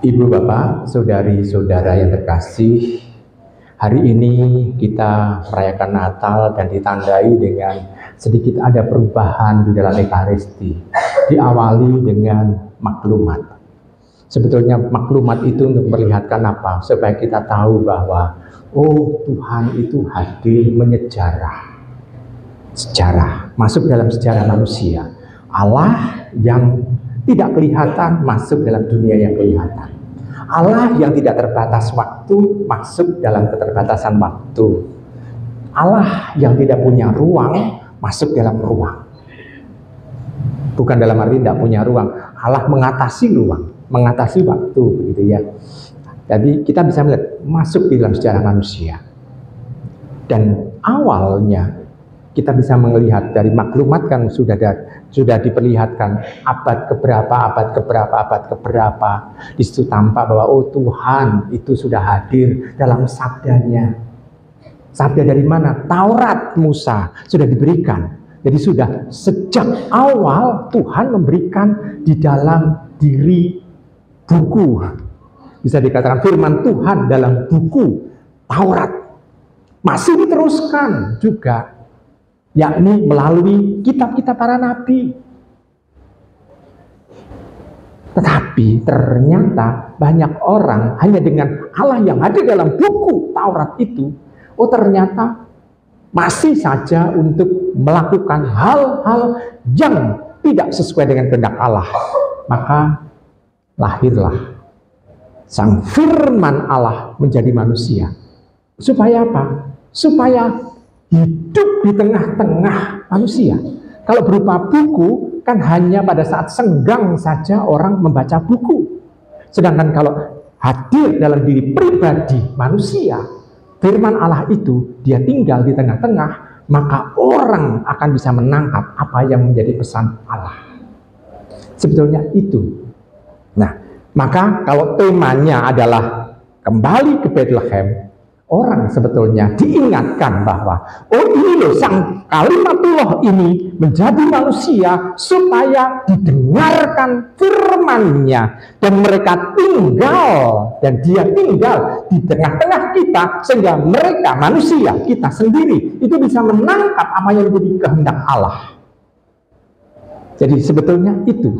Ibu, Bapak, saudari-saudara yang terkasih, hari ini kita merayakan Natal dan ditandai dengan sedikit ada perubahan di dalam Ekaristi. Diawali dengan maklumat. Sebetulnya maklumat itu untuk memperlihatkan apa? Supaya kita tahu bahwa Tuhan itu hadir menyejarah. Sejarah, masuk dalam sejarah manusia. Allah yang tidak kelihatan masuk dalam dunia yang kelihatan. Allah yang tidak terbatas waktu masuk dalam keterbatasan waktu. Allah yang tidak punya ruang masuk dalam ruang. Bukan dalam arti tidak punya ruang. Allah mengatasi ruang, mengatasi waktu, begitu ya. Jadi kita bisa melihat masuk di dalam sejarah manusia. Dan awalnya kita bisa melihat dari maklumat kan sudah diperlihatkan abad keberapa. Di situ tampak bahwa Tuhan itu sudah hadir dalam sabdanya. Sabda dari mana? Taurat Musa sudah diberikan. Jadi sudah sejak awal Tuhan memberikan di dalam diri buku. Bisa dikatakan firman Tuhan dalam buku Taurat. Masih diteruskan juga, yakni melalui kitab-kitab para nabi. Tetapi ternyata banyak orang hanya dengan Allah yang hadir dalam buku Taurat itu, ternyata masih saja untuk melakukan hal-hal yang tidak sesuai dengan kehendak Allah. Maka lahirlah Sang Firman Allah menjadi manusia. Supaya apa? Supaya hidup di tengah-tengah manusia. Kalau berupa buku, kan hanya pada saat senggang saja orang membaca buku. Sedangkan kalau hadir dalam diri pribadi manusia, firman Allah itu, dia tinggal di tengah-tengah, maka orang akan bisa menangkap apa yang menjadi pesan Allah. Sebetulnya itu. Nah, maka kalau temanya adalah kembali ke Bethlehem, orang sebetulnya diingatkan bahwa ini loh Sang Kalimatullah ini menjadi manusia supaya didengarkan firman-Nya dan mereka tinggal dan dia tinggal di tengah-tengah kita sehingga mereka manusia kita sendiri itu bisa menangkap apa yang menjadi kehendak Allah. Jadi sebetulnya itu.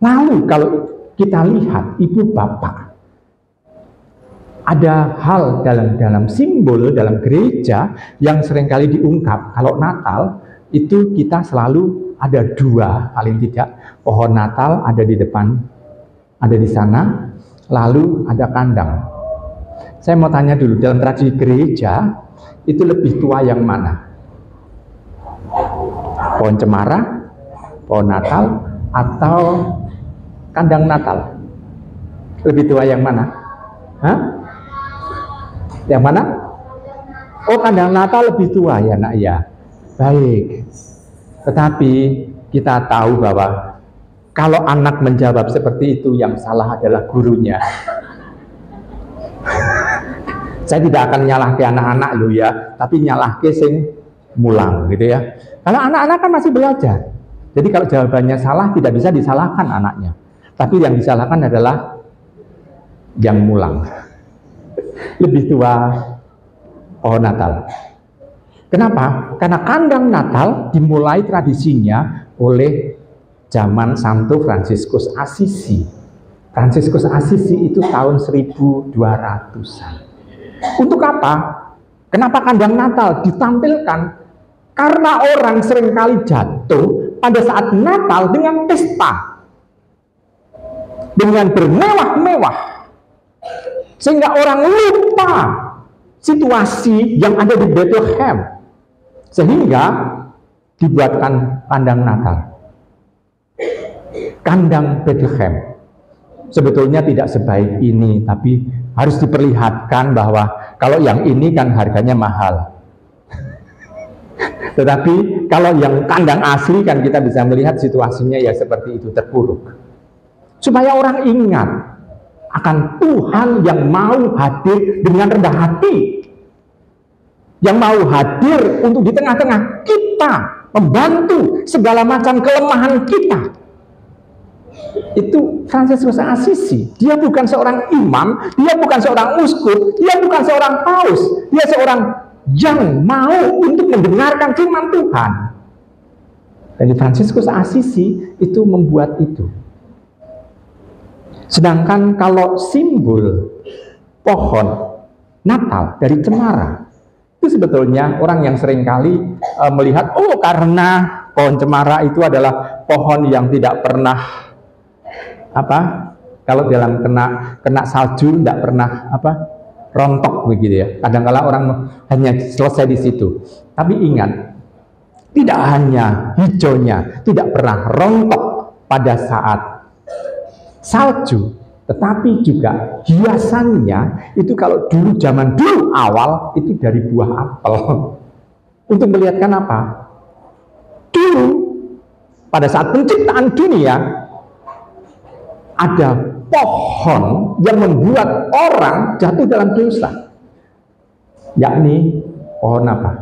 Lalu kalau kita lihat Ibu Bapak, ada hal dalam simbol dalam gereja yang seringkali diungkap. Kalau Natal itu kita selalu ada dua, paling tidak pohon Natal ada di depan, ada di sana, lalu ada kandang. Saya mau tanya dulu, dalam tradisi gereja itu lebih tua yang mana? Pohon cemara, pohon Natal, atau kandang Natal? Lebih tua yang mana? Hah? Yang mana? Kandang Natal lebih tua ya nak ya. Baik. Tetapi kita tahu bahwa kalau anak menjawab seperti itu, yang salah adalah gurunya. Saya tidak akan nyalahke anak-anak lo ya, tapi nyalahke sing mulang gitu ya. Kalau anak-anak kan masih belajar. Jadi kalau jawabannya salah tidak bisa disalahkan anaknya. Tapi yang disalahkan adalah yang mulang. Lebih tua pohon Natal. Kenapa? Karena kandang Natal dimulai tradisinya oleh zaman Santo Fransiskus Assisi. Fransiskus Assisi itu tahun 1200-an. Untuk apa? Kenapa kandang Natal ditampilkan? Karena orang seringkali jatuh pada saat Natal dengan pesta, dengan bermewah-mewah, sehingga orang lupa situasi yang ada di Bethlehem, sehingga dibuatkan kandang Natal. Kandang Bethlehem sebetulnya tidak sebaik ini, tapi harus diperlihatkan bahwa kalau yang ini kan harganya mahal. Tetapi kalau yang kandang asli kan kita bisa melihat situasinya ya seperti itu, terpuruk. Supaya orang ingat akan Tuhan yang mau hadir dengan rendah hati, yang mau hadir untuk di tengah-tengah kita, membantu segala macam kelemahan kita. itu Fransiskus Assisi. Dia bukan seorang imam, dia bukan seorang uskup, dia bukan seorang paus, dia seorang yang mau untuk mendengarkan firman Tuhan. Jadi Fransiskus Assisi itu membuat itu. Sedangkan kalau simbol pohon Natal dari cemara, itu sebetulnya orang yang seringkali melihat, oh karena pohon cemara itu adalah pohon yang tidak pernah kalau dalam kena salju tidak pernah rontok begitu ya. Kadang-kala orang hanya selesai di situ. Tapi ingat, tidak hanya hijaunya tidak pernah rontok pada saat salju, tetapi juga hiasannya itu kalau dulu zaman dulu awal itu dari buah apel. Untuk melihatkan apa? Dulu pada saat penciptaan dunia ada pohon yang membuat orang jatuh dalam dosa, yakni pohon apa?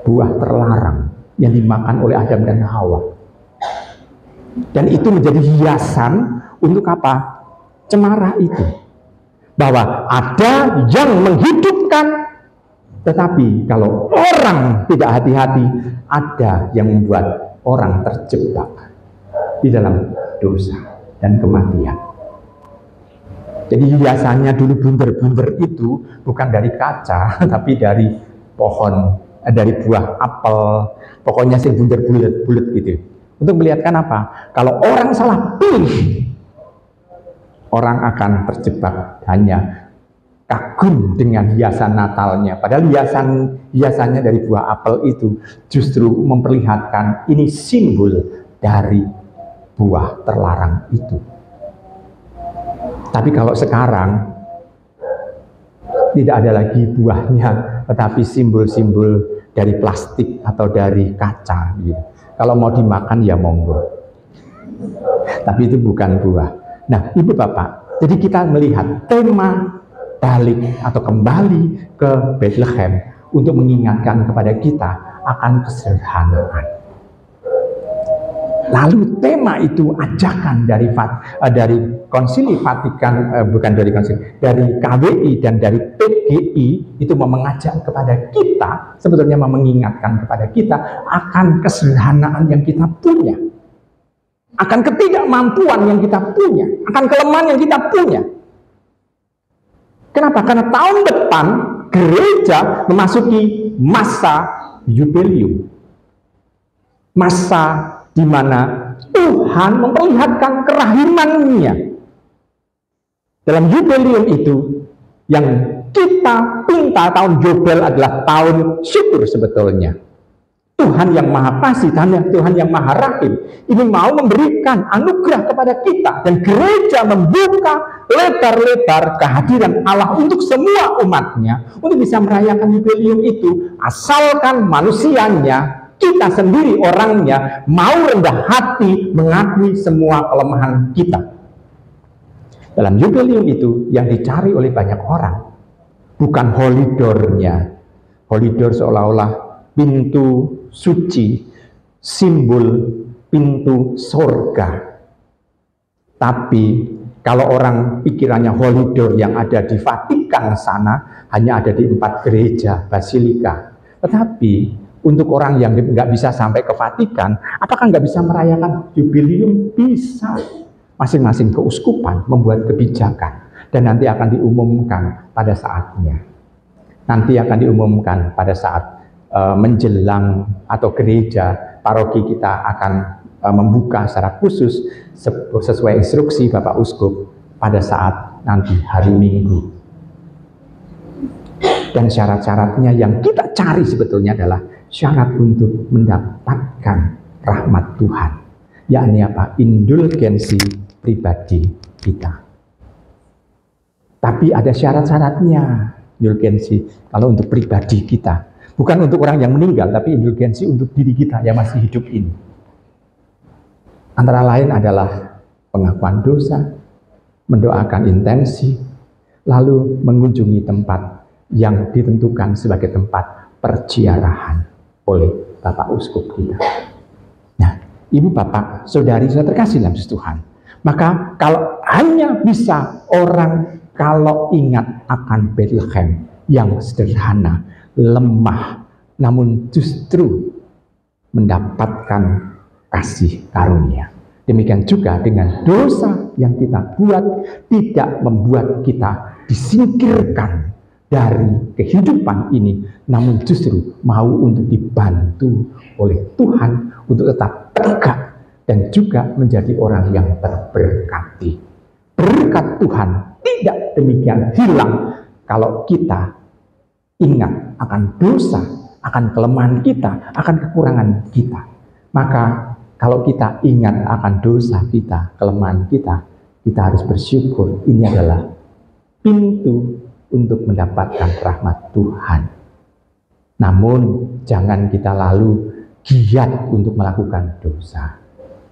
Buah terlarang yang dimakan oleh Adam dan Hawa. Dan itu menjadi hiasan untuk apa? Cemara itu. Bahwa ada yang menghidupkan, tetapi kalau orang tidak hati-hati, ada yang membuat orang terjebak di dalam dosa dan kematian. Jadi hiasannya dulu bunder-bunder itu bukan dari kaca, tapi dari pohon, dari buah apel, pokoknya sih bunder-bulet gitu. Untuk melihatkan apa? Kalau orang salah pilih, orang akan terjebak hanya kagum dengan hiasan Natalnya. Padahal hiasannya dari buah apel itu justru memperlihatkan ini simbol dari buah terlarang itu. Tapi kalau sekarang tidak ada lagi buahnya, tetapi simbol-simbol dari plastik atau dari kaca gitu. Kalau mau dimakan ya monggo, tapi itu bukan buah. Nah, Ibu Bapak, jadi kita melihat tema balik atau kembali ke Bethlehem untuk mengingatkan kepada kita akan kesederhanaan. Lalu tema itu ajakan dari Konsili Vatikan, bukan dari konsili, dari KWI dan dari PGI itu mau mengajak kepada kita, sebetulnya mau mengingatkan kepada kita akan kesederhanaan yang kita punya, akan ketidakmampuan yang kita punya, akan kelemahan yang kita punya. Kenapa? Karena tahun depan gereja memasuki masa jubilium, masa di mana Tuhan memperlihatkan kerahimannya. Dalam jubilium itu yang kita pinta tahun Yobel adalah tahun syukur sebetulnya. Tuhan yang maha kasih, Tuhan yang maha rahim ini mau memberikan anugerah kepada kita, dan gereja membuka lebar-lebar kehadiran Allah untuk semua umatnya untuk bisa merayakan jubilium itu, asalkan manusianya, kita sendiri orangnya mau rendah hati mengakui semua kelemahan kita. Dalam jubilium itu yang dicari oleh banyak orang bukan holy door-nya. Holy door seolah-olah pintu suci, simbol pintu surga. Tapi kalau orang pikirannya holy door yang ada di Vatikan sana hanya ada di 4 gereja basilika. Tetapi untuk orang yang nggak bisa sampai ke Vatikan, apakah nggak bisa merayakan jubilium? Bisa. Masing-masing keuskupan membuat kebijakan dan nanti akan diumumkan pada saatnya. Nanti akan diumumkan pada saat menjelang atau gereja paroki kita akan membuka secara khusus sesuai instruksi Bapak Uskup pada saat nanti hari Minggu. Dan syarat-syaratnya yang kita cari sebetulnya adalah syarat untuk mendapatkan rahmat Tuhan, yakni apa? Indulgensi pribadi kita. Tapi ada syarat-syaratnya indulgensi kalau untuk pribadi kita, bukan untuk orang yang meninggal, tapi indulgensi untuk diri kita yang masih hidup ini. Antara lain adalah pengakuan dosa, mendoakan intensi, lalu mengunjungi tempat yang ditentukan sebagai tempat perziarahan oleh Bapak Uskup kita. Nah, Ibu Bapak, Saudari, saudara terkasih dalam Tuhan, Maka kalau hanya bisa orang kalau ingat akan Bethlehem yang sederhana, lemah, namun justru mendapatkan kasih karunia. Demikian juga dengan dosa yang kita buat tidak membuat kita disingkirkan dari kehidupan ini, namun justru mau untuk dibantu oleh Tuhan untuk tetap tegak dan juga menjadi orang yang terberkati. Berkat Tuhan tidak demikian hilang kalau kita ingat akan dosa, akan kelemahan kita, akan kekurangan kita. Maka kalau kita ingat akan dosa kita, kelemahan kita, kita harus bersyukur. Ini adalah pintu untuk mendapatkan rahmat Tuhan. Namun jangan kita lalu giat untuk melakukan dosa.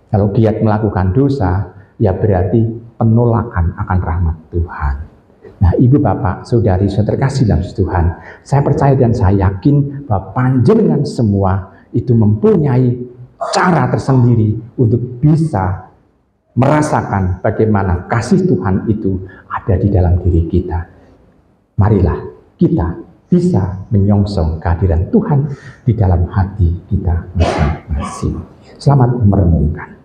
Kalau giat melakukan dosa, ya berarti penolakan akan rahmat Tuhan. Nah, ibu bapak, saudari, saudara terkasih dalam Tuhan, saya percaya dan saya yakin bahwa panjenengan semua itu mempunyai cara tersendiri untuk bisa merasakan bagaimana kasih Tuhan itu ada di dalam diri kita. Marilah kita bisa menyongsong kehadiran Tuhan di dalam hati kita masing-masing. Selamat merenungkan.